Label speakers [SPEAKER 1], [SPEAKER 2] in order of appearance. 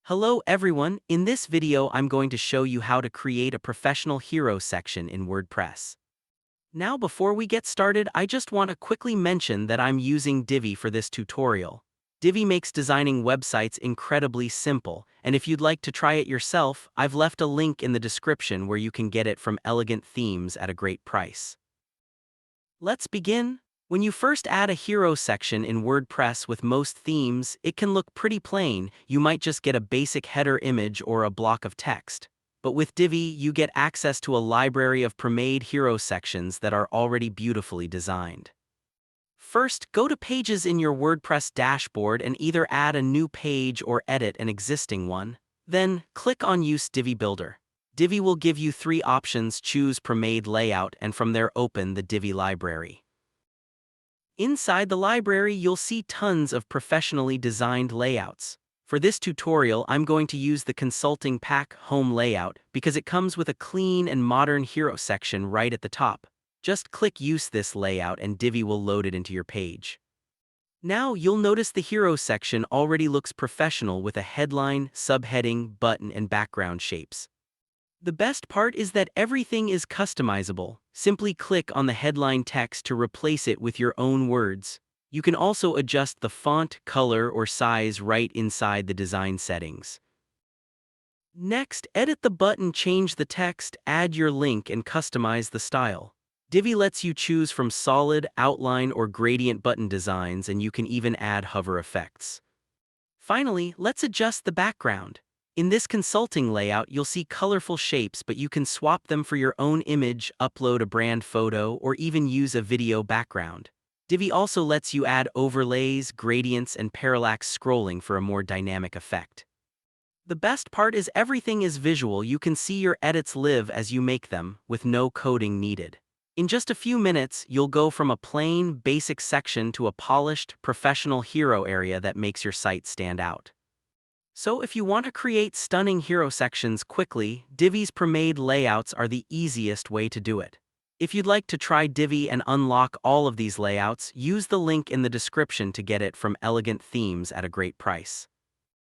[SPEAKER 1] Hello everyone, in this video I'm going to show you how to create a professional hero section in WordPress. Now before we get started, I just want to quickly mention that I'm using Divi for this tutorial. Divi makes designing websites incredibly simple, and if you'd like to try it yourself, I've left a link in the description where you can get it from elegant themes at a great price. Let's begin. When you first add a hero section in WordPress with most themes, it can look pretty plain. You might just get a basic header image or a block of text. But with Divi, you get access to a library of premade hero sections that are already beautifully designed. First, go to Pages in your WordPress dashboard and either add a new page or edit an existing one. Then, click on Use Divi Builder. Divi will give you three options: choose premade layout, and from there open the Divi library. Inside the library, you'll see tons of professionally designed layouts. For this tutorial, I'm going to use the Consulting Pack Home layout because it comes with a clean and modern hero section right at the top. Just click Use this layout and Divi will load it into your page. Now you'll notice the hero section already looks professional with a headline, subheading, button, and background shapes. The best part is that everything is customizable. Simply click on the headline text to replace it with your own words. You can also adjust the font, color, or size right inside the design settings. Next, edit the button, change the text, add your link, and customize the style. Divi lets you choose from solid, outline, or gradient button designs, and you can even add hover effects. Finally, let's adjust the background. In this consulting layout, you'll see colorful shapes, but you can swap them for your own image, upload a brand photo, or even use a video background. Divi also lets you add overlays, gradients, and parallax scrolling for a more dynamic effect. The best part is everything is visual. You can see your edits live as you make them, with no coding needed. In just a few minutes, you'll go from a plain, basic section to a polished, professional hero area that makes your site stand out. So if you want to create stunning hero sections quickly, Divi's premade layouts are the easiest way to do it. If you'd like to try Divi and unlock all of these layouts, use the link in the description to get it from elegant themes at a great price.